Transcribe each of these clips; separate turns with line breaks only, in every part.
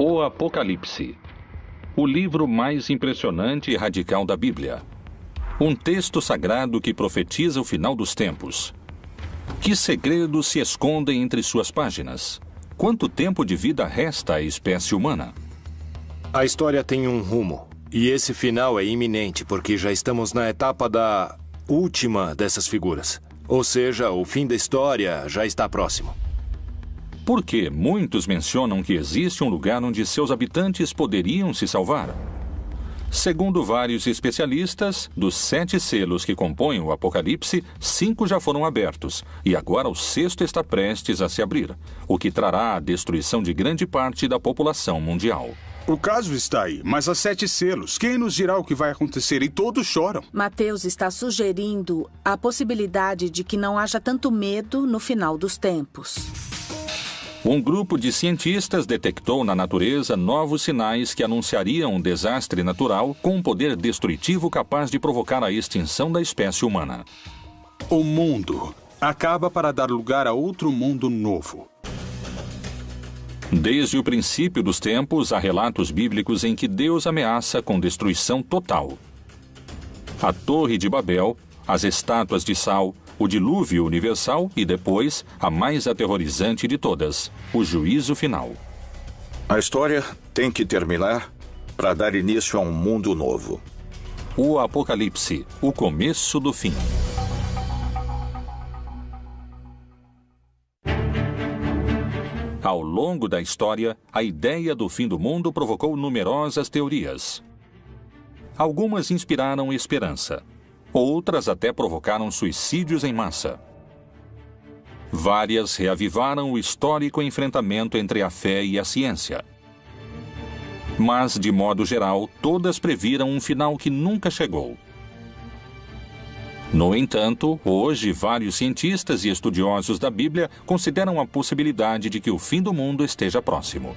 O Apocalipse, o livro mais impressionante e radical da Bíblia. Um texto sagrado que profetiza o final dos tempos. Que segredos se escondem entre suas páginas? Quanto tempo de vida resta à espécie humana?
A história tem um rumo, e esse final é iminente, porque já estamos na etapa da última dessas figuras. Ou seja, o fim da história já está próximo.
Porque muitos mencionam que existe um lugar onde seus habitantes poderiam se salvar. Segundo vários especialistas, dos 7 selos que compõem o Apocalipse, 5 já foram abertos, e agora o 6º está prestes a se abrir, o que trará a destruição de grande parte da população mundial.
O caso está aí, mas há 7 selos. Quem nos dirá o que vai acontecer? E todos choram.
Mateus está sugerindo a possibilidade de que não haja tanto medo no final dos tempos.
Um grupo de cientistas detectou na natureza novos sinais que anunciariam um desastre natural com um poder destrutivo capaz de provocar a extinção da espécie humana.
O mundo acaba para dar lugar a outro mundo novo.
Desde o princípio dos tempos, há relatos bíblicos em que Deus ameaça com destruição total. A Torre de Babel, as estátuas de sal, o dilúvio universal e depois, a mais aterrorizante de todas, o juízo final.
A história tem que terminar para dar início a um mundo novo.
O Apocalipse, o começo do fim. Ao longo da história, a ideia do fim do mundo provocou numerosas teorias. Algumas inspiraram esperança. Outras até provocaram suicídios em massa. Várias reavivaram o histórico enfrentamento entre a fé e a ciência. Mas, de modo geral, todas previram um final que nunca chegou. No entanto, hoje, vários cientistas e estudiosos da Bíblia consideram a possibilidade de que o fim do mundo esteja próximo.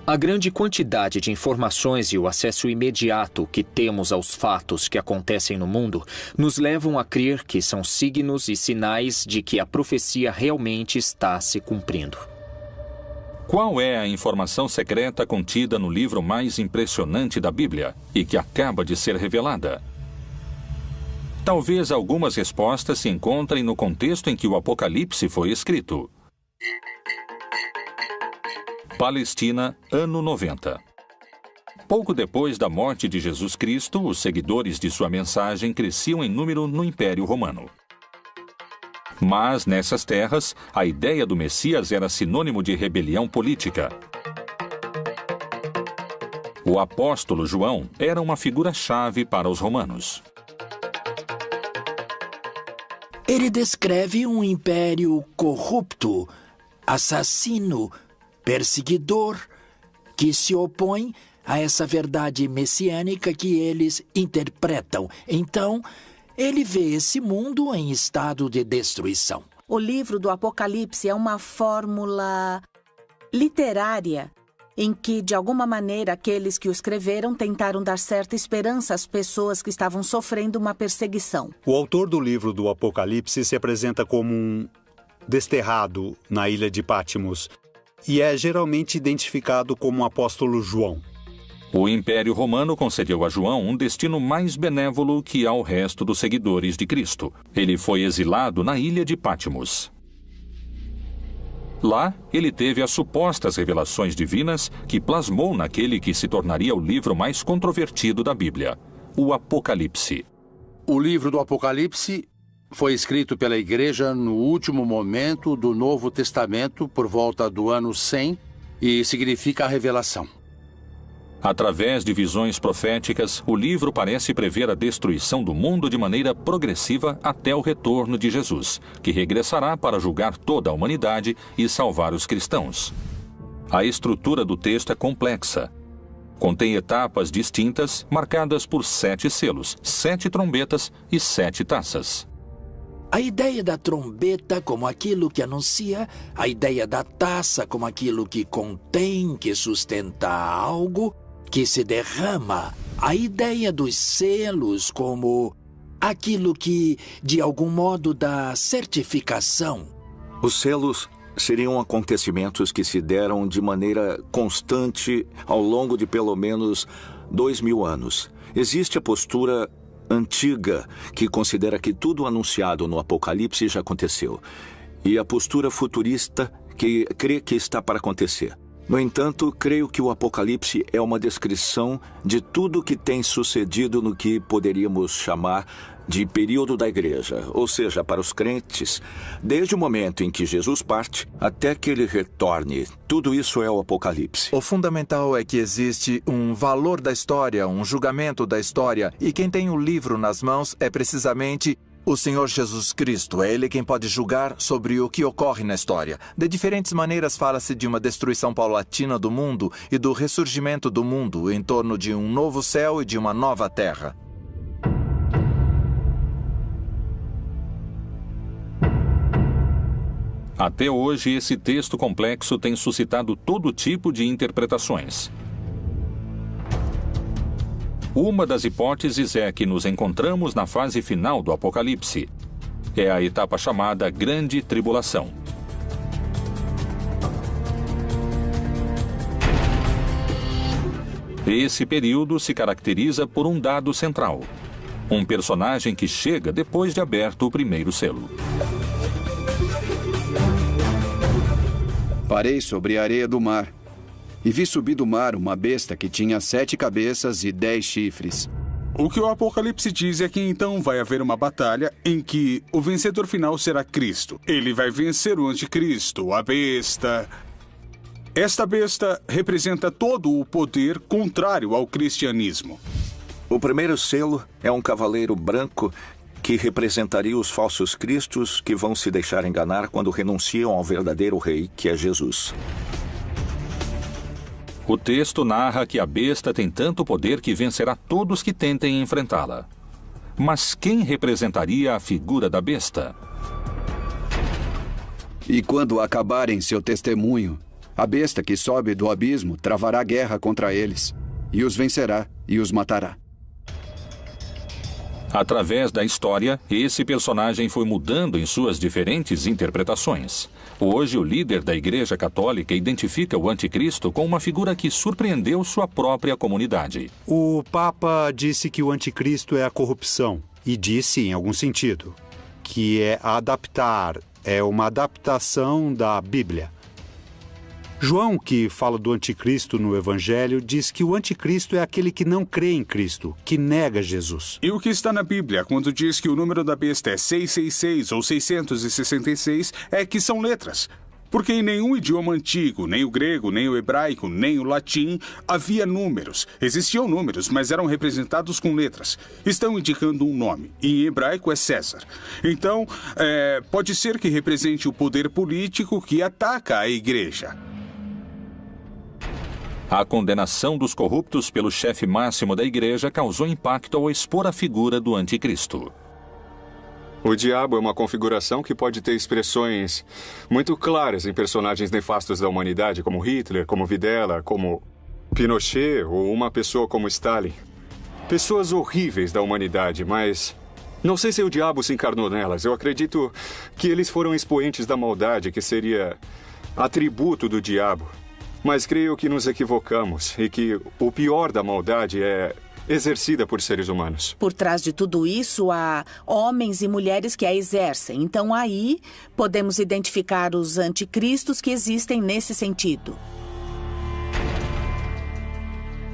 A grande quantidade de informações e o acesso imediato que temos aos fatos que acontecem no mundo nos levam a crer que são signos e sinais de que a profecia realmente está se cumprindo.
Qual é a informação secreta contida no livro mais impressionante da Bíblia e que acaba de ser revelada? Talvez algumas respostas se encontrem no contexto em que o Apocalipse foi escrito. Palestina, ano 90. Pouco depois da morte de Jesus Cristo, os seguidores de sua mensagem cresciam em número no Império Romano. Mas, nessas terras, a ideia do Messias era sinônimo de rebelião política. O apóstolo João era uma figura-chave para os romanos.
Ele descreve um império corrupto, assassino, perseguidor, que se opõe a essa verdade messiânica que eles interpretam. Então, ele vê esse mundo em estado de destruição.
O livro do Apocalipse é uma fórmula literária em que, de alguma maneira, aqueles que o escreveram tentaram dar certa esperança às pessoas que estavam sofrendo uma perseguição.
O autor do livro do Apocalipse se apresenta como um desterrado na ilha de Patmos e é geralmente identificado como o apóstolo João.
O Império Romano concedeu a João um destino mais benévolo que ao resto dos seguidores de Cristo. Ele foi exilado na ilha de Patmos. Lá, ele teve as supostas revelações divinas que plasmou naquele que se tornaria o livro mais controvertido da Bíblia, o Apocalipse.
O livro do Apocalipse foi escrito pela Igreja no último momento do Novo Testamento, por volta do ano 100, e significa a revelação.
Através de visões proféticas, o livro parece prever a destruição do mundo de maneira progressiva até o retorno de Jesus, que regressará para julgar toda a humanidade e salvar os cristãos. A estrutura do texto é complexa. Contém etapas distintas, marcadas por 7 selos, 7 trombetas e 7 taças.
A ideia da trombeta como aquilo que anuncia, a ideia da taça como aquilo que contém, que sustenta algo, que se derrama, a ideia dos selos como aquilo que, de algum modo, dá certificação.
Os selos seriam acontecimentos que se deram de maneira constante ao longo de pelo menos 2000 anos. Existe a postura antiga, que considera que tudo anunciado no Apocalipse já aconteceu, e a postura futurista, que crê que está para acontecer. No entanto, creio que o Apocalipse é uma descrição de tudo que tem sucedido no que poderíamos chamar de período da igreja, ou seja, para os crentes, desde o momento em que Jesus parte até que ele retorne. Tudo isso é o Apocalipse.
O fundamental é que existe um valor da história, um julgamento da história, e quem tem o livro nas mãos é precisamente o Senhor Jesus Cristo. É Ele quem pode julgar sobre o que ocorre na história. De diferentes maneiras fala-se de uma destruição paulatina do mundo e do ressurgimento do mundo em torno de um novo céu e de uma nova terra.
Até hoje, esse texto complexo tem suscitado todo tipo de interpretações. Uma das hipóteses é que nos encontramos na fase final do Apocalipse. É a etapa chamada Grande Tribulação. Esse período se caracteriza por um dado central: um personagem que chega depois de aberto o primeiro selo.
Parei sobre a areia do mar, e vi subir do mar uma besta que tinha 7 cabeças e 10 chifres.
O que o Apocalipse diz é que então vai haver uma batalha em que o vencedor final será Cristo. Ele vai vencer o anticristo, a besta. Esta besta representa todo o poder contrário ao cristianismo.
O primeiro selo é um cavaleiro branco que representaria os falsos cristos que vão se deixar enganar quando renunciam ao verdadeiro rei, que é Jesus.
O texto narra que a besta tem tanto poder que vencerá todos que tentem enfrentá-la. Mas quem representaria a figura da besta?
E quando acabarem seu testemunho, a besta que sobe do abismo travará guerra contra eles, e os vencerá e os matará.
Através da história, esse personagem foi mudando em suas diferentes interpretações. Hoje, o líder da Igreja Católica identifica o anticristo com uma figura que surpreendeu sua própria comunidade.
O Papa disse que o anticristo é a corrupção, e disse, em algum sentido, que é uma adaptação da Bíblia. João, que fala do anticristo no Evangelho, diz que o anticristo é aquele que não crê em Cristo, que nega Jesus.
E o que está na Bíblia, quando diz que o número da besta é 666 ou 666, é que são letras. Porque em nenhum idioma antigo, nem o grego, nem o hebraico, nem o latim, havia números. Existiam números, mas eram representados com letras. Estão indicando um nome, e em hebraico é César. Então, pode ser que represente o poder político que ataca a igreja.
A condenação dos corruptos pelo chefe máximo da igreja causou impacto ao expor a figura do anticristo.
O diabo é uma configuração que pode ter expressões muito claras em personagens nefastos da humanidade, como Hitler, como Videla, como Pinochet ou uma pessoa como Stalin. Pessoas horríveis da humanidade, mas não sei se o diabo se encarnou nelas. Eu acredito que eles foram expoentes da maldade, que seria atributo do diabo. Mas creio que nos equivocamos e que o pior da maldade é exercida por seres humanos.
Por trás de tudo isso, há homens e mulheres que a exercem. Então, aí, podemos identificar os anticristos que existem nesse sentido.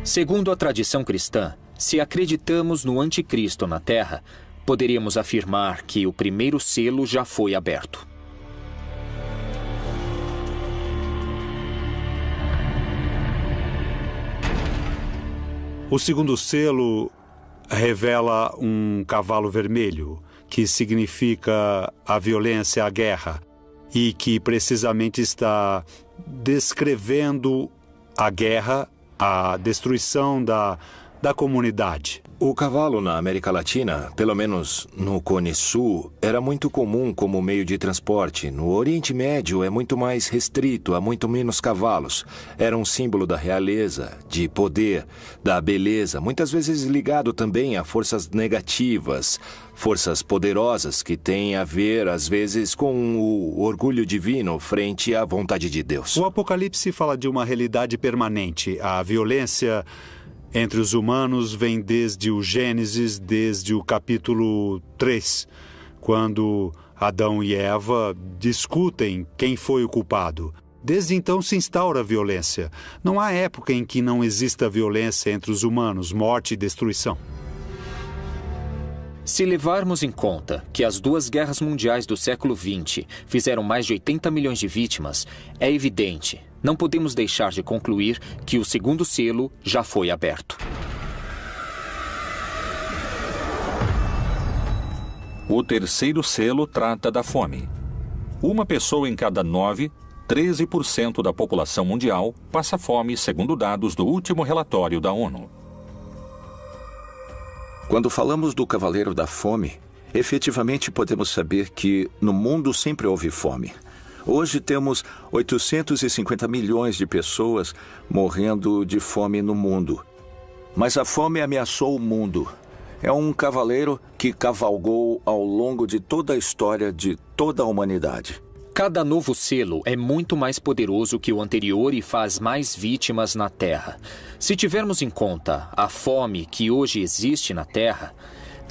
Segundo a tradição cristã, se acreditamos no anticristo na Terra, poderíamos afirmar que o primeiro selo já foi aberto.
O segundo selo revela um cavalo vermelho, que significa a violência, a guerra, e que precisamente está descrevendo a guerra, a destruição da comunidade.
O cavalo na América Latina, pelo menos no Cone Sul, era muito comum como meio de transporte. No Oriente Médio é muito mais restrito, há muito menos cavalos. Era um símbolo da realeza, de poder, da beleza, muitas vezes ligado também a forças negativas, forças poderosas que têm a ver, às vezes, com o orgulho divino frente à vontade de Deus.
O Apocalipse fala de uma realidade permanente. A violência entre os humanos vem desde o Gênesis, desde o capítulo 3, quando Adão e Eva discutem quem foi o culpado. Desde então se instaura a violência. Não há época em que não exista violência entre os humanos, morte e destruição.
Se levarmos em conta que as duas guerras mundiais do século XX fizeram mais de 80 milhões de vítimas, é evidente, não podemos deixar de concluir que o segundo selo já foi aberto.
O terceiro selo trata da fome. Uma pessoa em cada 9, 13% da população mundial, passa fome, segundo dados do último relatório da ONU.
Quando falamos do Cavaleiro da Fome, efetivamente podemos saber que no mundo sempre houve fome. Hoje temos 850 milhões de pessoas morrendo de fome no mundo. Mas a fome ameaçou o mundo. É um cavaleiro que cavalgou ao longo de toda a história de toda a humanidade.
Cada novo selo é muito mais poderoso que o anterior e faz mais vítimas na Terra. Se tivermos em conta a fome que hoje existe na Terra,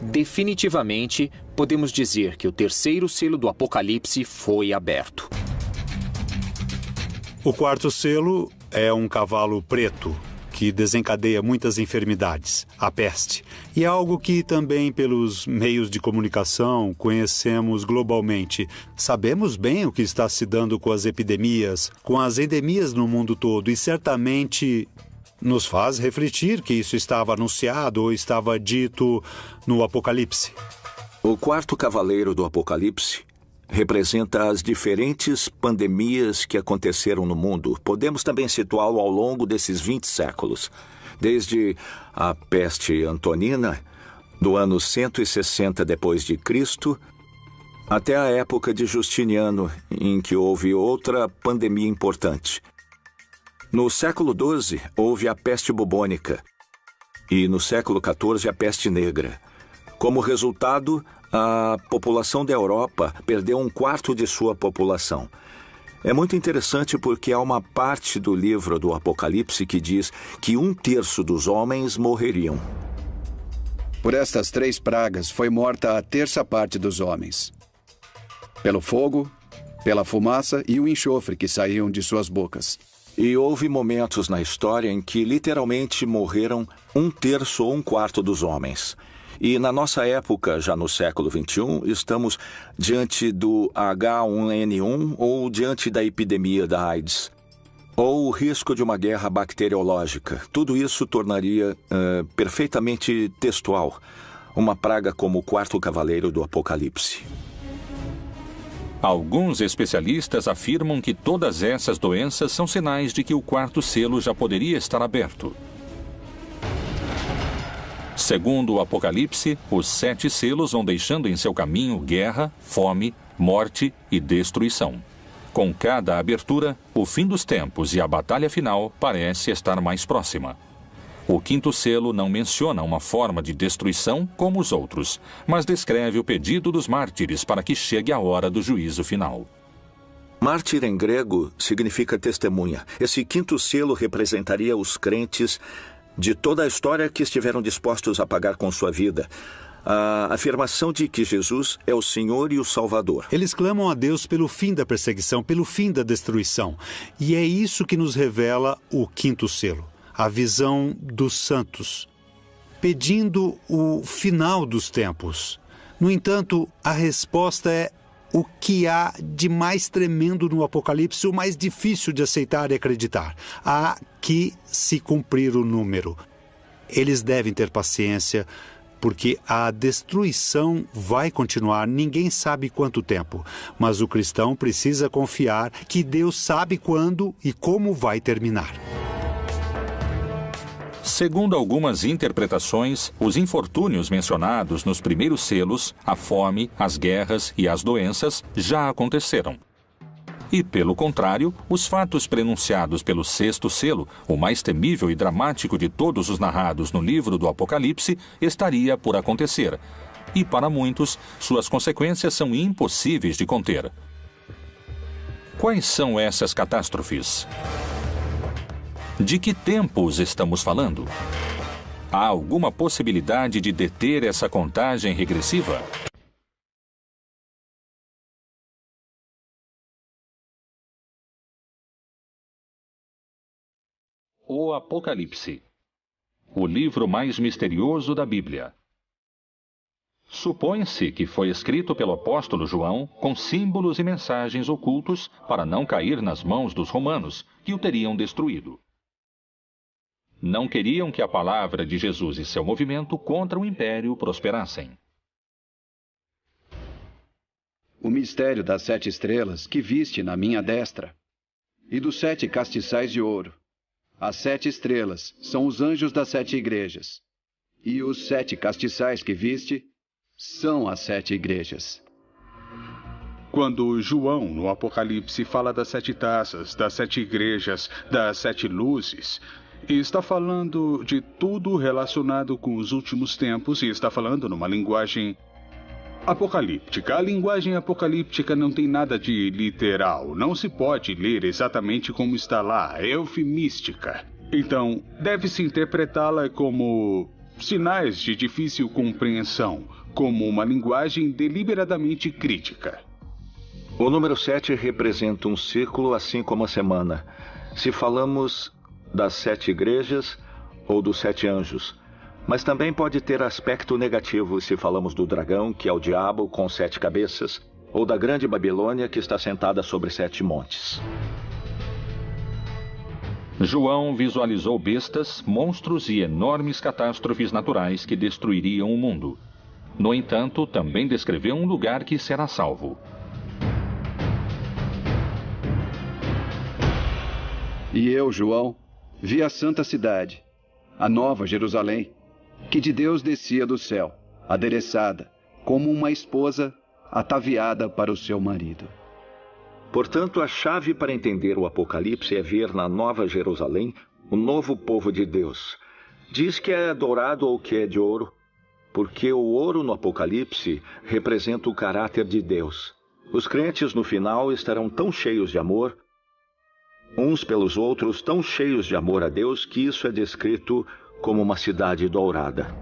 definitivamente podemos dizer que o terceiro selo do Apocalipse foi aberto.
O quarto selo é um cavalo preto, que desencadeia muitas enfermidades, a peste. E é algo que também pelos meios de comunicação conhecemos globalmente. Sabemos bem o que está se dando com as epidemias, com as endemias no mundo todo, e certamente nos faz refletir que isso estava anunciado ou estava dito no Apocalipse.
O quarto cavaleiro do Apocalipse representa as diferentes pandemias que aconteceram no mundo. Podemos também situá-lo ao longo desses 20 séculos. Desde a peste antonina, do ano 160 depois de Cristo, até a época de Justiniano, em que houve outra pandemia importante. No século XII, houve a peste bubônica e no século XIV a peste negra. Como resultado, a população da Europa perdeu 1/4 de sua população. É muito interessante porque há uma parte do livro do Apocalipse que diz que 1/3 dos homens morreriam.
Por estas 3 pragas foi morta a 1/3 parte dos homens. Pelo fogo, pela fumaça e o enxofre que saíam de suas bocas.
E houve momentos na história em que literalmente morreram 1/3 ou 1/4 dos homens. E na nossa época, já no século XXI, estamos diante do H1N1 ou diante da epidemia da AIDS, ou o risco de uma guerra bacteriológica. Tudo isso tornaria perfeitamente textual uma praga como o quarto cavaleiro do Apocalipse.
Alguns especialistas afirmam que todas essas doenças são sinais de que o quarto selo já poderia estar aberto. Segundo o Apocalipse, os 7 selos vão deixando em seu caminho guerra, fome, morte e destruição. Com cada abertura, o fim dos tempos e a batalha final parece estar mais próxima. O quinto selo não menciona uma forma de destruição como os outros, mas descreve o pedido dos mártires para que chegue a hora do juízo final.
Mártir em grego significa testemunha. Esse quinto selo representaria os crentes de toda a história que estiveram dispostos a pagar com sua vida. A afirmação de que Jesus é o Senhor e o Salvador.
Eles clamam a Deus pelo fim da perseguição, pelo fim da destruição. E é isso que nos revela o quinto selo, a visão dos santos, pedindo o final dos tempos. No entanto, a resposta é o que há de mais tremendo no Apocalipse, o mais difícil de aceitar e acreditar. Há que se cumprir o número. Eles devem ter paciência, porque a destruição vai continuar, ninguém sabe quanto tempo. Mas o cristão precisa confiar que Deus sabe quando e como vai terminar.
Segundo algumas interpretações, os infortúnios mencionados nos primeiros selos, a fome, as guerras e as doenças, já aconteceram. E, pelo contrário, os fatos prenunciados pelo sexto selo, o mais temível e dramático de todos os narrados no livro do Apocalipse, estaria por acontecer. E, para muitos, suas consequências são impossíveis de conter. Quais são essas catástrofes? De que tempos estamos falando? Há alguma possibilidade de deter essa contagem regressiva? O Apocalipse, o livro mais misterioso da Bíblia. Supõe-se que foi escrito pelo apóstolo João com símbolos e mensagens ocultos para não cair nas mãos dos romanos, que o teriam destruído. Não queriam que a palavra de Jesus e seu movimento contra o império prosperassem.
O mistério das 7 estrelas que viste na minha destra e dos 7 castiçais de ouro. As 7 estrelas são os anjos das 7 igrejas, e os 7 castiçais que viste são as 7 igrejas.
Quando João, no Apocalipse, fala das 7 taças, das 7 igrejas, das 7 luzes, está falando de tudo relacionado com os últimos tempos e está falando numa linguagem apocalíptica. A linguagem apocalíptica não tem nada de literal. Não se pode ler exatamente como está lá. É eufemística. Então, deve-se interpretá-la como sinais de difícil compreensão, como uma linguagem deliberadamente crítica.
O número 7 representa um ciclo, assim como a semana. Se falamos das 7 igrejas ou dos 7 anjos. Mas também pode ter aspecto negativo se falamos do dragão, que é o diabo com 7 cabeças, ou da grande Babilônia, que está sentada sobre 7 montes.
João visualizou bestas, monstros e enormes catástrofes naturais que destruiriam o mundo. No entanto, também descreveu um lugar que será salvo.
E eu, João, vi a santa cidade, a nova Jerusalém, que de Deus descia do céu, adereçada, como uma esposa ataviada para o seu marido.
Portanto, a chave para entender o Apocalipse é ver na Nova Jerusalém o novo povo de Deus. Diz que é dourado ou que é de ouro, porque o ouro no Apocalipse representa o caráter de Deus. Os crentes no final estarão tão cheios de amor, uns pelos outros, tão cheios de amor a Deus, que isso é descrito como uma cidade dourada.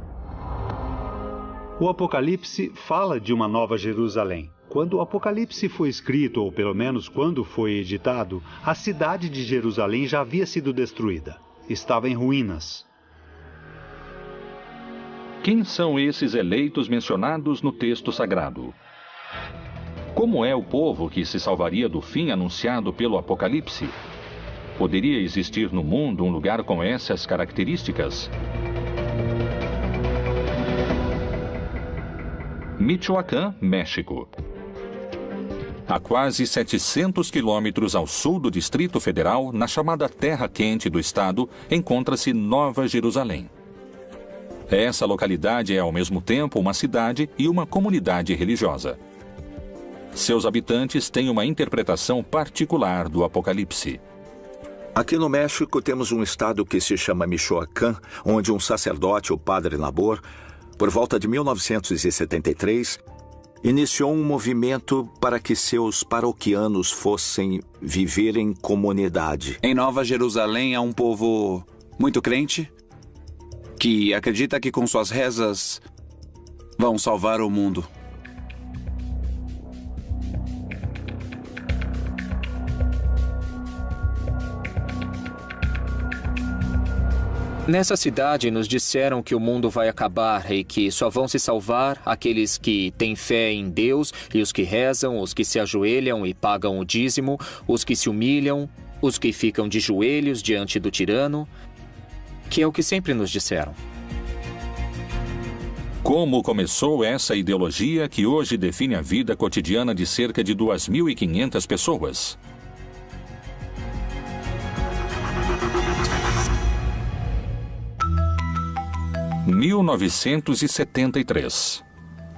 O Apocalipse fala de uma nova Jerusalém. Quando o Apocalipse foi escrito, ou pelo menos quando foi editado, a cidade de Jerusalém já havia sido destruída. Estava em ruínas.
Quem são esses eleitos mencionados no texto sagrado? Como é o povo que se salvaria do fim anunciado pelo Apocalipse? Poderia existir no mundo um lugar com essas características? Michoacán, México. A quase 700 quilômetros ao sul do Distrito Federal, na chamada Terra Quente do estado, encontra-se Nova Jerusalém. Essa localidade é ao mesmo tempo uma cidade e uma comunidade religiosa. Seus habitantes têm uma interpretação particular do Apocalipse.
Aqui no México temos um estado que se chama Michoacán, onde um sacerdote, o padre Nabor, por volta de 1973, iniciou um movimento para que seus paroquianos fossem viver em comunidade.
Em Nova Jerusalém há um povo muito crente que acredita que com suas rezas vão salvar o mundo.
Nessa cidade nos disseram que o mundo vai acabar e que só vão se salvar aqueles que têm fé em Deus e os que rezam, os que se ajoelham e pagam o dízimo, os que se humilham, os que ficam de joelhos diante do tirano, que é o que sempre nos disseram.
Como começou essa ideologia que hoje define a vida cotidiana de cerca de 2.500 pessoas? 1973.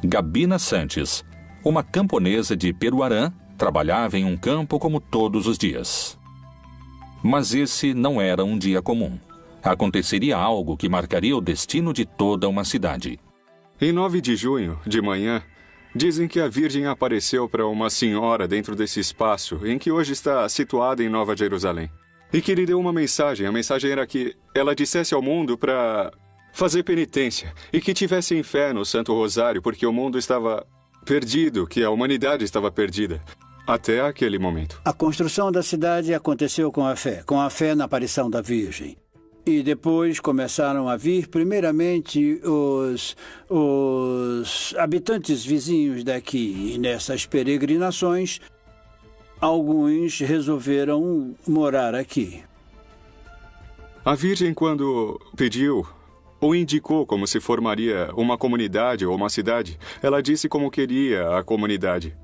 Gabina Sanches, uma camponesa de Peruarã, trabalhava em um campo como todos os dias. Mas esse não era um dia comum. Aconteceria algo que marcaria o destino de toda uma cidade.
Em 9 de junho, de manhã, dizem que a Virgem apareceu para uma senhora dentro desse espaço em que hoje está situada em Nova Jerusalém. E que lhe deu uma mensagem. A mensagem era que ela dissesse ao mundo para fazer penitência e que tivessem fé no Santo Rosário, porque o mundo estava perdido, que a humanidade estava perdida, até aquele momento.
A construção da cidade aconteceu com a fé na aparição da Virgem. E depois começaram a vir, primeiramente, os habitantes vizinhos daqui. E nessas peregrinações, alguns resolveram morar aqui.
A Virgem, quando pediu ou indicou como se formaria uma comunidade ou uma cidade, ela disse como queria a comunidade.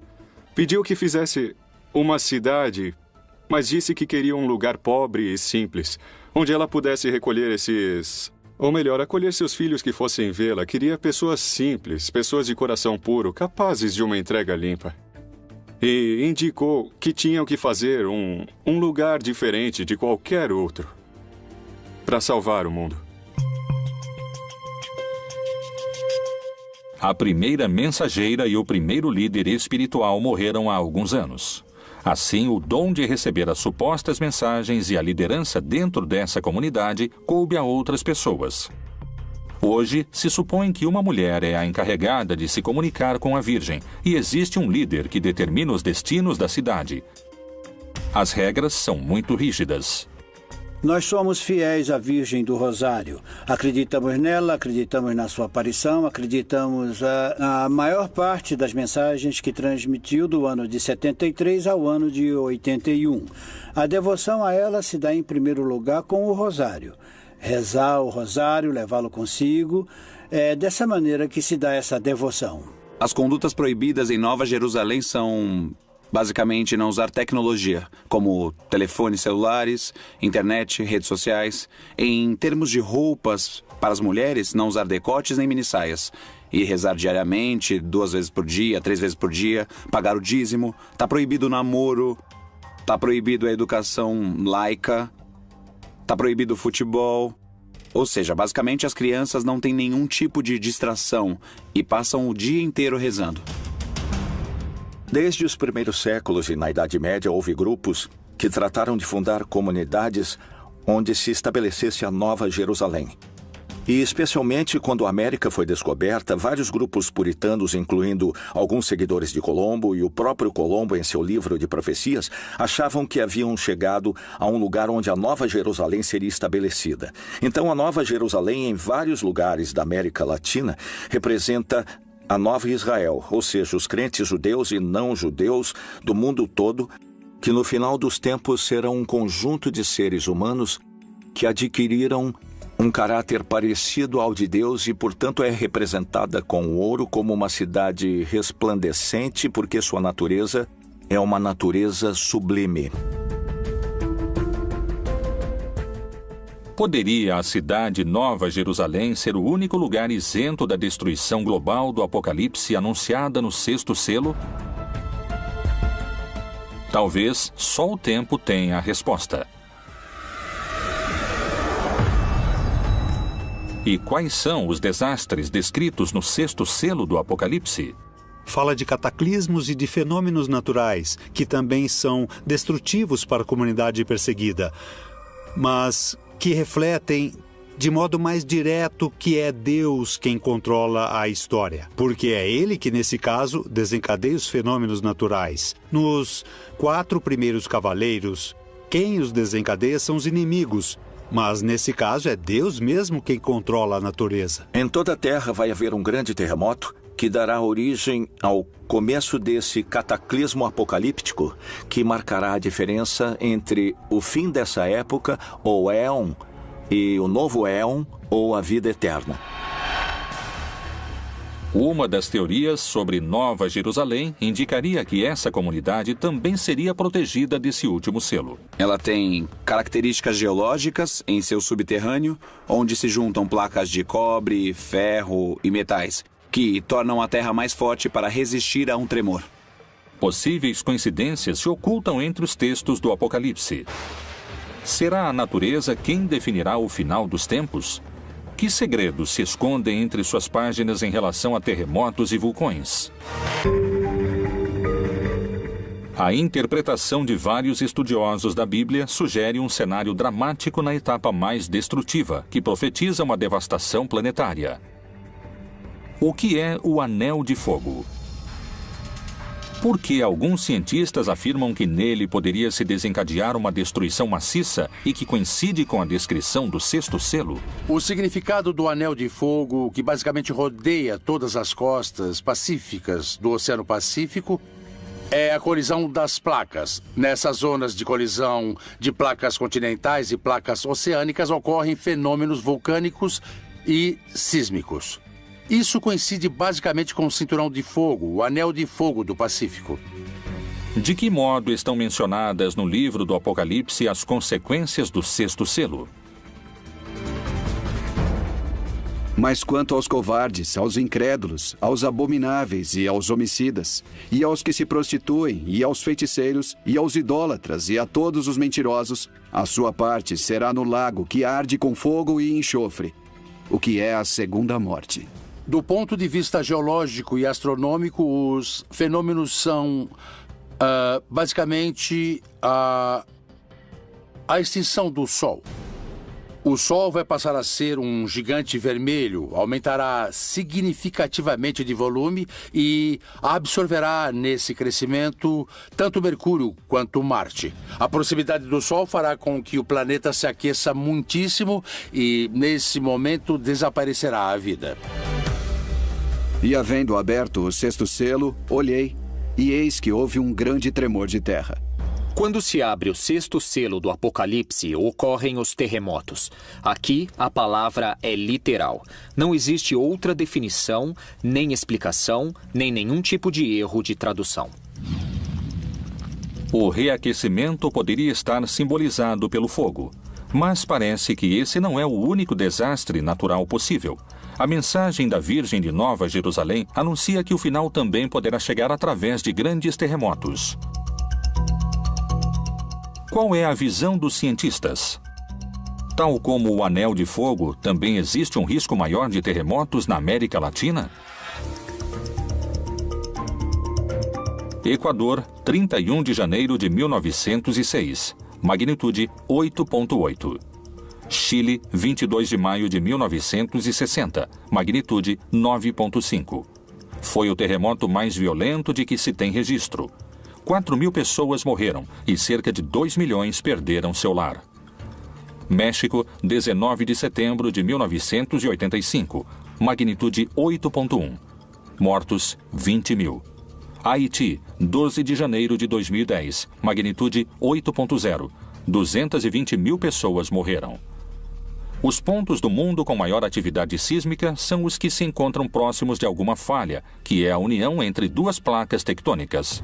Pediu que fizesse uma cidade, mas disse que queria um lugar pobre e simples, onde ela pudesse recolher acolher seus filhos que fossem vê-la. Queria pessoas simples, pessoas de coração puro, capazes de uma entrega limpa. E indicou que tinham que fazer um lugar diferente de qualquer outro para salvar o mundo.
A primeira mensageira e o primeiro líder espiritual morreram há alguns anos. Assim, o dom de receber as supostas mensagens e a liderança dentro dessa comunidade coube a outras pessoas. Hoje, se supõe que uma mulher é a encarregada de se comunicar com a Virgem e existe um líder que determina os destinos da cidade. As regras são muito rígidas.
Nós somos fiéis à Virgem do Rosário. Acreditamos nela, acreditamos na sua aparição, acreditamos na maior parte das mensagens que transmitiu do ano de 73 ao ano de 81. A devoção a ela se dá em primeiro lugar com o Rosário. Rezar o Rosário, levá-lo consigo, é dessa maneira que se dá essa devoção.
As condutas proibidas em Nova Jerusalém são, basicamente, não usar tecnologia, como telefones celulares, internet, redes sociais. Em termos de roupas, para as mulheres, não usar decotes nem minissaias. E rezar diariamente, 2 vezes por dia, 3 vezes por dia, pagar o dízimo. Está proibido o namoro, está proibido a educação laica, está proibido o futebol. Ou seja, basicamente as crianças não têm nenhum tipo de distração e passam o dia inteiro rezando.
Desde os primeiros séculos e na Idade Média houve grupos que trataram de fundar comunidades onde se estabelecesse a Nova Jerusalém. E especialmente quando a América foi descoberta, vários grupos puritanos, incluindo alguns seguidores de Colombo e o próprio Colombo em seu livro de profecias, achavam que haviam chegado a um lugar onde a Nova Jerusalém seria estabelecida. Então a Nova Jerusalém, em vários lugares da América Latina, representa a Nova Israel, ou seja, os crentes judeus e não judeus do mundo todo, que no final dos tempos serão um conjunto de seres humanos que adquiriram um caráter parecido ao de Deus e, portanto, é representada com ouro como uma cidade resplandecente, porque sua natureza é uma natureza sublime.
Poderia a cidade Nova Jerusalém ser o único lugar isento da destruição global do Apocalipse anunciada no 6º selo? Talvez só o tempo tenha a resposta. E quais são os desastres descritos no 6º selo do Apocalipse?
Fala de cataclismos e de fenômenos naturais, que também são destrutivos para a comunidade perseguida, mas que refletem de modo mais direto que é Deus quem controla a história, porque é Ele que, nesse caso, desencadeia os fenômenos naturais. Nos 4 primeiros cavaleiros, quem os desencadeia são os inimigos, mas nesse caso é Deus mesmo quem controla a natureza.
Em toda a Terra vai haver um grande terremoto que dará origem ao começo desse cataclismo apocalíptico que marcará a diferença entre o fim dessa época, ou éon, e o novo éon, ou a vida eterna.
Uma das teorias sobre Nova Jerusalém indicaria que essa comunidade também seria protegida desse último selo.
Ela tem características geológicas em seu subterrâneo, onde se juntam placas de cobre, ferro e metais, que tornam a terra mais forte para resistir a um tremor.
Possíveis coincidências se ocultam entre os textos do Apocalipse. Será a natureza quem definirá o final dos tempos? Que segredos se escondem entre suas páginas em relação a terremotos e vulcões? A interpretação de vários estudiosos da Bíblia sugere um cenário dramático na etapa mais destrutiva, que profetiza uma devastação planetária. O que é o Anel de Fogo? Por que alguns cientistas afirmam que nele poderia se desencadear uma destruição maciça e que coincide com a descrição do sexto selo?
O significado do Anel de Fogo, que basicamente rodeia todas as costas pacíficas do Oceano Pacífico, é a colisão das placas. Nessas zonas de colisão de placas continentais e placas oceânicas ocorrem fenômenos vulcânicos e sísmicos. Isso coincide basicamente com o Cinturão de Fogo, o Anel de Fogo do Pacífico.
De que modo estão mencionadas no livro do Apocalipse as consequências do sexto selo?
Mas quanto aos covardes, aos incrédulos, aos abomináveis e aos homicidas, e aos que se prostituem, e aos feiticeiros, e aos idólatras, e a todos os mentirosos, a sua parte será no lago que arde com fogo e enxofre, o que é a segunda morte.
Do ponto de vista geológico e astronômico, os fenômenos são basicamente a extinção do Sol. O Sol vai passar a ser um gigante vermelho, aumentará significativamente de volume e absorverá nesse crescimento tanto Mercúrio quanto Marte. A proximidade do Sol fará com que o planeta se aqueça muitíssimo e, nesse momento, desaparecerá a vida.
E havendo aberto o sexto selo, olhei, e eis que houve um grande tremor de terra.
Quando se abre o sexto selo do Apocalipse, ocorrem os terremotos. Aqui, a palavra é literal. Não existe outra definição, nem explicação, nem nenhum tipo de erro de tradução.
O reaquecimento poderia estar simbolizado pelo fogo, mas parece que esse não é o único desastre natural possível. A mensagem da Virgem de Nova Jerusalém anuncia que o final também poderá chegar através de grandes terremotos. Qual é a visão dos cientistas? Tal como o Anel de Fogo, também existe um risco maior de terremotos na América Latina? Equador, 31 de janeiro de 1906. Magnitude 8.8. Chile, 22 de maio de 1960. Magnitude 9.5. Foi o terremoto mais violento de que se tem registro. 4.000 pessoas morreram e cerca de 2 milhões perderam seu lar. México, 19 de setembro de 1985. Magnitude 8.1. Mortos, 20 mil. Haiti, 12 de janeiro de 2010. Magnitude 8.0. 220 mil pessoas morreram. Os pontos do mundo com maior atividade sísmica são os que se encontram próximos de alguma falha, que é a união entre duas placas tectônicas.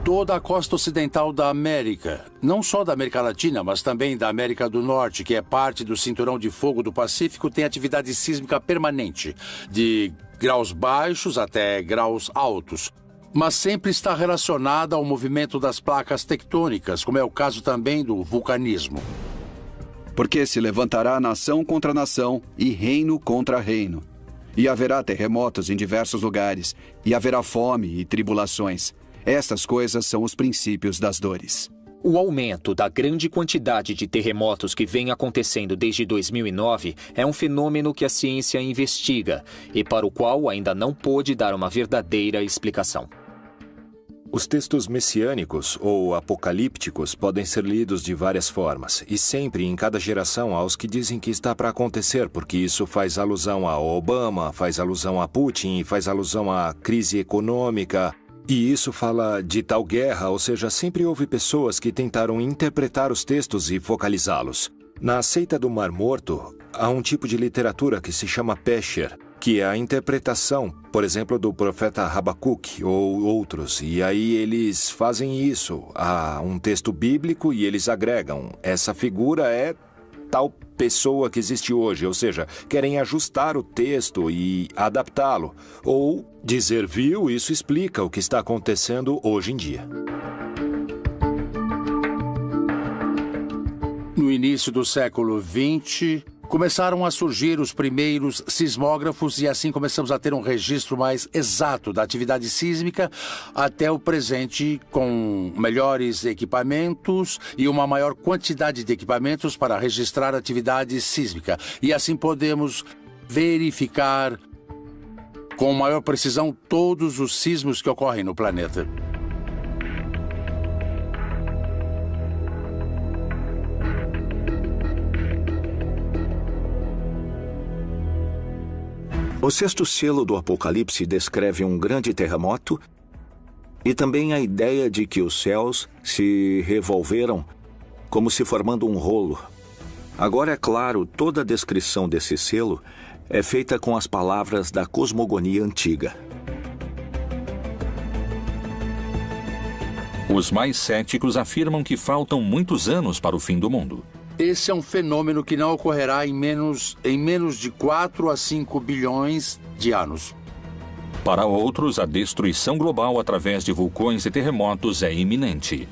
Toda a costa ocidental da América, não só da América Latina, mas também da América do Norte, que é parte do Cinturão de Fogo do Pacífico, tem atividade sísmica permanente, de graus baixos até graus altos, mas sempre está relacionada ao movimento das placas tectônicas, como é o caso também do vulcanismo.
Porque se levantará nação contra nação e reino contra reino. E haverá terremotos em diversos lugares, e haverá fome e tribulações. Estas coisas são os princípios das dores.
O aumento da grande quantidade de terremotos que vem acontecendo desde 2009 é um fenômeno que a ciência investiga e para o qual ainda não pôde dar uma verdadeira explicação.
Os textos messiânicos ou apocalípticos podem ser lidos de várias formas, e sempre em cada geração há os que dizem que está para acontecer, porque isso faz alusão a Obama, faz alusão a Putin, faz alusão à crise econômica, e isso fala de tal guerra, ou seja, sempre houve pessoas que tentaram interpretar os textos e focalizá-los. Na seita do Mar Morto, há um tipo de literatura que se chama Pesher, que é a interpretação, por exemplo, do profeta Habacuque ou outros. E aí eles fazem isso a um texto bíblico e eles agregam. Essa figura é tal pessoa que existe hoje, ou seja, querem ajustar o texto e adaptá-lo. Ou dizer, viu, isso explica o que está acontecendo hoje em dia.
No início do século XX, começaram a surgir os primeiros sismógrafos e assim começamos a ter um registro mais exato da atividade sísmica até o presente, com melhores equipamentos e uma maior quantidade de equipamentos para registrar a atividade sísmica. E assim podemos verificar com maior precisão todos os sismos que ocorrem no planeta.
O sexto selo do Apocalipse descreve um grande terremoto e também a ideia de que os céus se revolveram como se formando um rolo. Agora, é claro, toda a descrição desse selo é feita com as palavras da cosmogonia antiga.
Os mais céticos afirmam que faltam muitos anos para o fim do mundo.
Esse é um fenômeno que não ocorrerá em menos de 4 a 5 bilhões de anos.
Para outros, a destruição global através de vulcões e terremotos é iminente.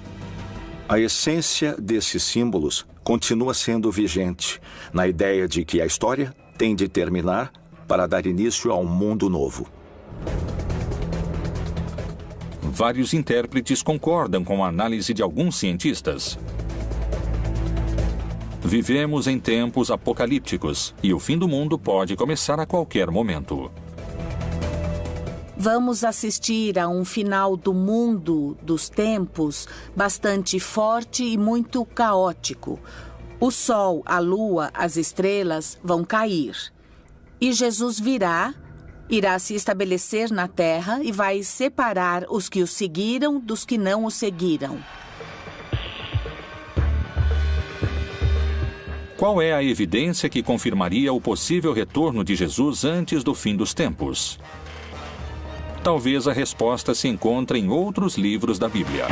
A essência desses símbolos continua sendo vigente, na ideia de que a história tem de terminar para dar início a um mundo novo.
Vários intérpretes concordam com a análise de alguns cientistas. Vivemos em tempos apocalípticos e o fim do mundo pode começar a qualquer momento.
Vamos assistir a um final do mundo dos tempos bastante forte e muito caótico. O sol, a lua, as estrelas vão cair. E Jesus irá se estabelecer na terra e vai separar os que o seguiram dos que não o seguiram.
Qual é a evidência que confirmaria o possível retorno de Jesus antes do fim dos tempos? Talvez a resposta se encontre em outros livros da Bíblia.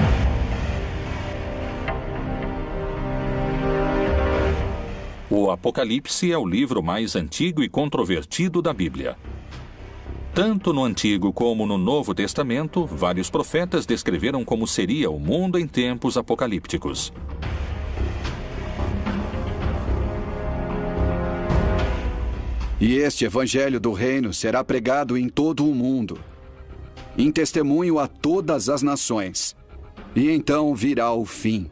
O Apocalipse é o livro mais antigo e controvertido da Bíblia. Tanto no Antigo como no Novo Testamento, vários profetas descreveram como seria o mundo em tempos apocalípticos.
E este evangelho do reino será pregado em todo o mundo, em testemunho a todas as nações. E então virá o fim.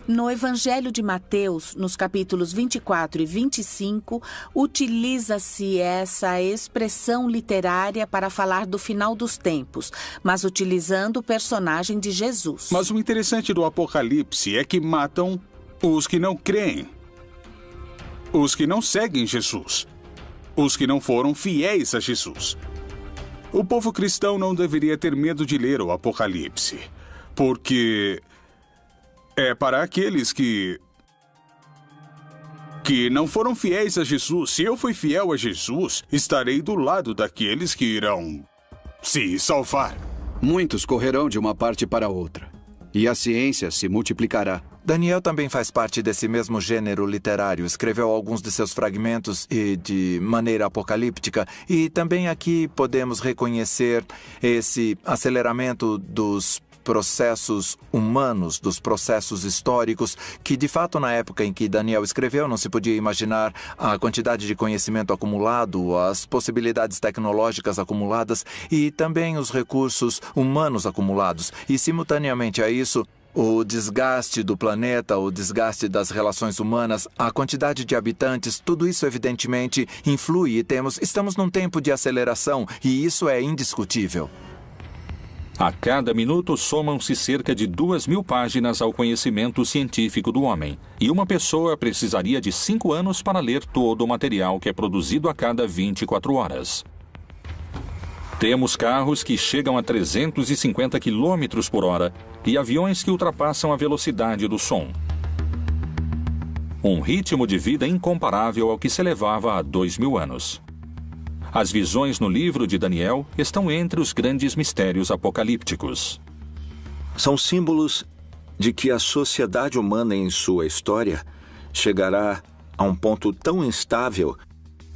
No Evangelho de Mateus, nos capítulos 24 e 25, utiliza-se essa expressão literária para falar do final dos tempos, mas utilizando o personagem de Jesus.
Mas o interessante do Apocalipse é que matam os que não creem, os que não seguem Jesus, os que não foram fiéis a Jesus. O povo cristão não deveria ter medo de ler o Apocalipse, porque é para aqueles que não foram fiéis a Jesus. Se eu fui fiel a Jesus, estarei do lado daqueles que irão se salvar.
Muitos correrão de uma parte para outra, e a ciência se multiplicará.
Daniel também faz parte desse mesmo gênero literário. Escreveu alguns de seus fragmentos e de maneira apocalíptica. E também aqui podemos reconhecer esse aceleramento dos processos humanos, dos processos históricos, que de fato na época em que Daniel escreveu não se podia imaginar a quantidade de conhecimento acumulado, as possibilidades tecnológicas acumuladas e também os recursos humanos acumulados. E simultaneamente a isso, o desgaste do planeta, o desgaste das relações humanas, a quantidade de habitantes, tudo isso evidentemente influi e estamos num tempo de aceleração e isso é indiscutível.
A cada minuto somam-se cerca de 2.000 páginas ao conhecimento científico do homem, e uma pessoa precisaria de 5 anos para ler todo o material que é produzido a cada 24 horas. Temos carros que chegam a 350 km por hora e aviões que ultrapassam a velocidade do som. Um ritmo de vida incomparável ao que se levava há 2.000 anos. As visões no livro de Daniel estão entre os grandes mistérios apocalípticos.
São símbolos de que a sociedade humana em sua história chegará a um ponto tão instável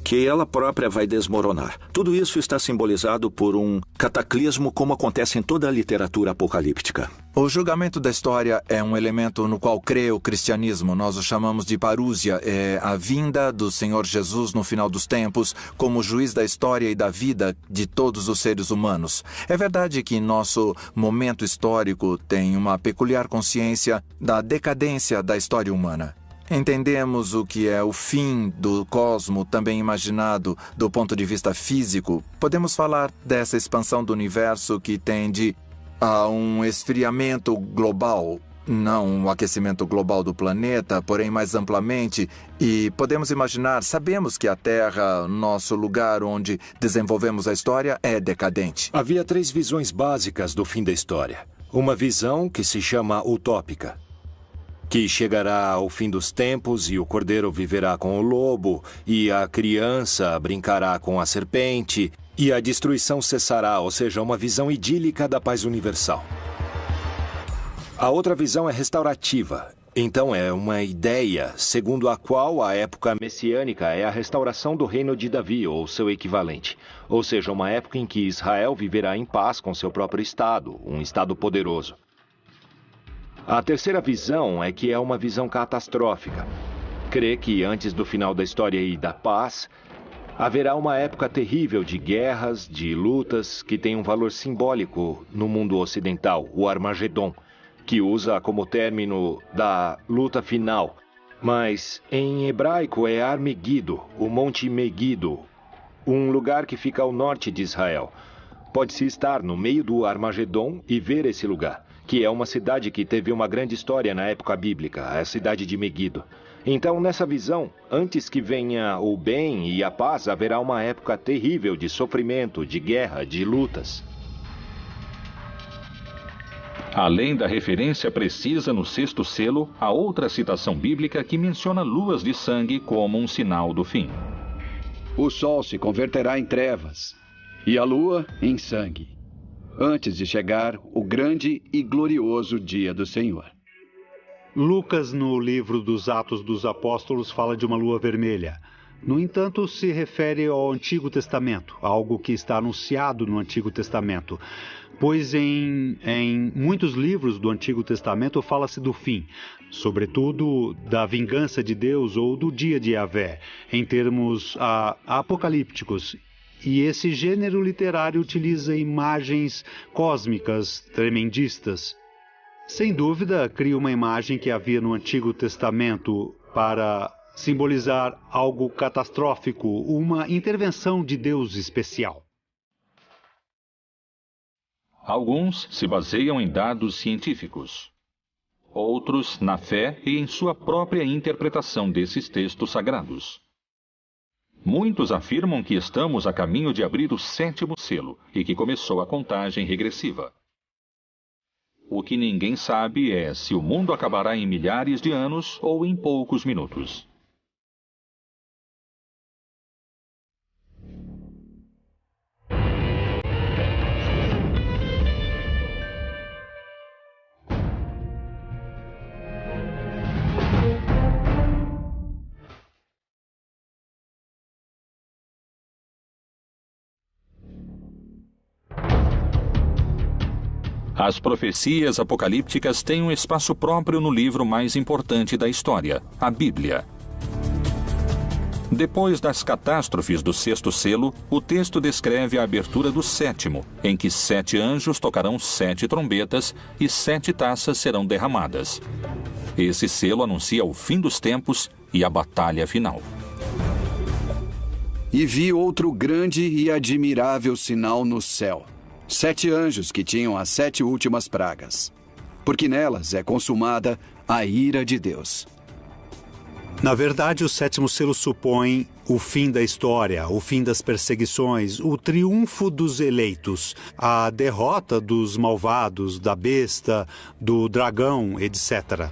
que ela própria vai desmoronar. Tudo isso está simbolizado por um cataclismo como acontece em toda a literatura apocalíptica.
O julgamento da história é um elemento no qual crê o cristianismo. Nós o chamamos de parúsia. É a vinda do Senhor Jesus no final dos tempos como juiz da história e da vida de todos os seres humanos. É verdade que nosso momento histórico tem uma peculiar consciência da decadência da história humana. Entendemos o que é o fim do cosmo, também imaginado do ponto de vista físico. Podemos falar dessa expansão do universo que tende a um esfriamento global, não um aquecimento global do planeta, porém mais amplamente. E podemos imaginar, sabemos que a Terra, nosso lugar onde desenvolvemos a história, é decadente.
Havia 3 visões básicas do fim da história. Uma visão que se chama utópica, que chegará ao fim dos tempos e o cordeiro viverá com o lobo, e a criança brincará com a serpente, e a destruição cessará, ou seja, uma visão idílica da paz universal. A outra visão é restaurativa. Então é uma ideia segundo a qual a época messiânica é a restauração do reino de Davi, ou seu equivalente. Ou seja, uma época em que Israel viverá em paz com seu próprio estado, um estado poderoso. A terceira visão é que é uma visão catastrófica. Crê que antes do final da história e da paz, haverá uma época terrível de guerras, de lutas, que tem um valor simbólico no mundo ocidental, o Armagedon, que usa como término da luta final. Mas em hebraico é Ar-Megido, o Monte Megido, um lugar que fica ao norte de Israel. Pode-se estar no meio do Armagedon e ver esse lugar, que é uma cidade que teve uma grande história na época bíblica, a cidade de Megido. Então, nessa visão, antes que venha o bem e a paz, haverá uma época terrível de sofrimento, de guerra, de lutas.
Além da referência precisa no 6º selo, há outra citação bíblica que menciona luas de sangue como um sinal do fim.
O sol se converterá em trevas e a lua em sangue, antes de chegar o grande e glorioso dia do Senhor.
Lucas, no livro dos Atos dos Apóstolos, fala de uma lua vermelha. No entanto, se refere ao Antigo Testamento, algo que está anunciado no Antigo Testamento. Pois em muitos livros do Antigo Testamento fala-se do fim, sobretudo da vingança de Deus ou do dia de Yahvé, em termos apocalípticos. E esse gênero literário utiliza imagens cósmicas tremendistas. Sem dúvida, cria uma imagem que havia no Antigo Testamento para simbolizar algo catastrófico, uma intervenção de Deus especial.
Alguns se baseiam em dados científicos. Outros na fé e em sua própria interpretação desses textos sagrados. Muitos afirmam que estamos a caminho de abrir o 7º selo e que começou a contagem regressiva. O que ninguém sabe é se o mundo acabará em milhares de anos ou em poucos minutos. As profecias apocalípticas têm um espaço próprio no livro mais importante da história, a Bíblia. Depois das catástrofes do 6º selo, o texto descreve a abertura do 7º, em que 7 anjos tocarão 7 trombetas e 7 taças serão derramadas. Esse selo anuncia o fim dos tempos e a batalha final.
E vi outro grande e admirável sinal no céu. 7 anjos que tinham as 7 últimas pragas, porque nelas é consumada a ira de Deus.
Na verdade, o 7º selo supõe o fim da história, o fim das perseguições, o triunfo dos eleitos, a derrota dos malvados, da besta, do dragão, etc.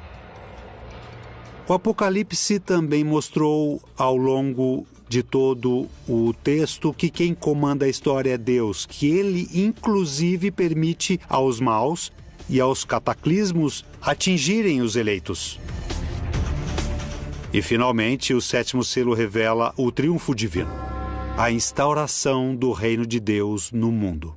O Apocalipse também mostrou ao longo de todo o texto que quem comanda a história é Deus, que ele inclusive permite aos maus e aos cataclismos atingirem os eleitos. E finalmente o 7º selo revela o triunfo divino, a instauração do reino de Deus no mundo.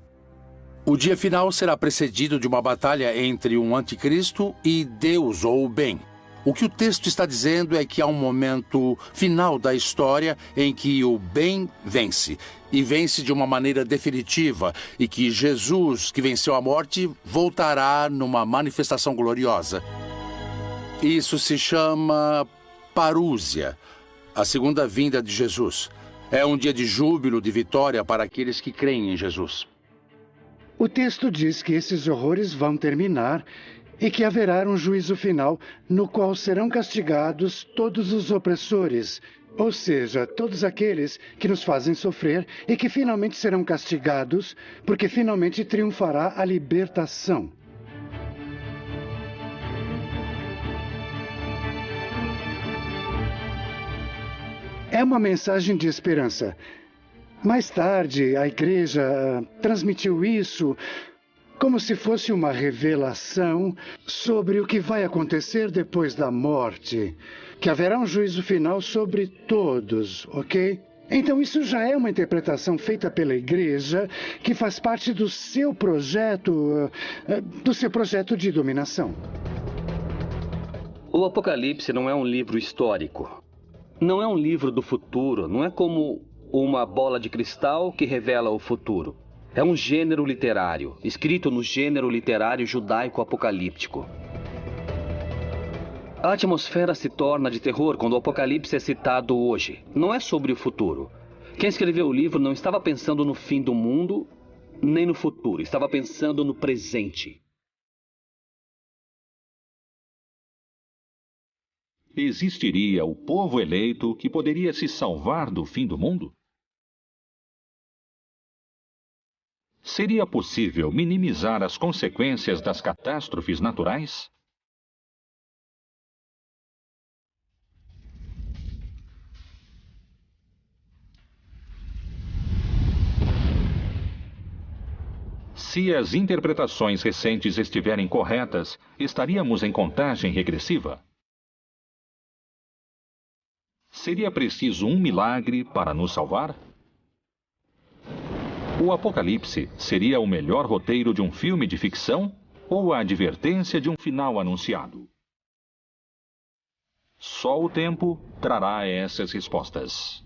O dia final será precedido de uma batalha entre um anticristo e Deus ou o bem. O que o texto está dizendo é que há um momento final da história em que o bem vence, e vence de uma maneira definitiva, e que Jesus, que venceu a morte, voltará numa manifestação gloriosa. Isso se chama parúzia, a segunda vinda de Jesus. É um dia de júbilo, de vitória para aqueles que creem em Jesus.
O texto diz que esses horrores vão terminar e que haverá um juízo final no qual serão castigados todos os opressores, ou seja, todos aqueles que nos fazem sofrer e que finalmente serão castigados porque finalmente triunfará a libertação. É uma mensagem de esperança. Mais tarde, a igreja transmitiu isso como se fosse uma revelação sobre o que vai acontecer depois da morte, que haverá um juízo final sobre todos, ok? Então isso já é uma interpretação feita pela igreja que faz parte do seu projeto de dominação.
O Apocalipse não é um livro histórico. Não é um livro do futuro, não é como uma bola de cristal que revela o futuro. É um gênero literário, escrito no gênero literário judaico-apocalíptico. A atmosfera se torna de terror quando o Apocalipse é citado hoje. Não é sobre o futuro. Quem escreveu o livro não estava pensando no fim do mundo, nem no futuro. Estava pensando no presente.
Existiria o povo eleito que poderia se salvar do fim do mundo? Seria possível minimizar as consequências das catástrofes naturais? Se as interpretações recentes estiverem corretas, estaríamos em contagem regressiva? Seria preciso um milagre para nos salvar? O Apocalipse seria o melhor roteiro de um filme de ficção ou a advertência de um final anunciado? Só o tempo trará essas respostas.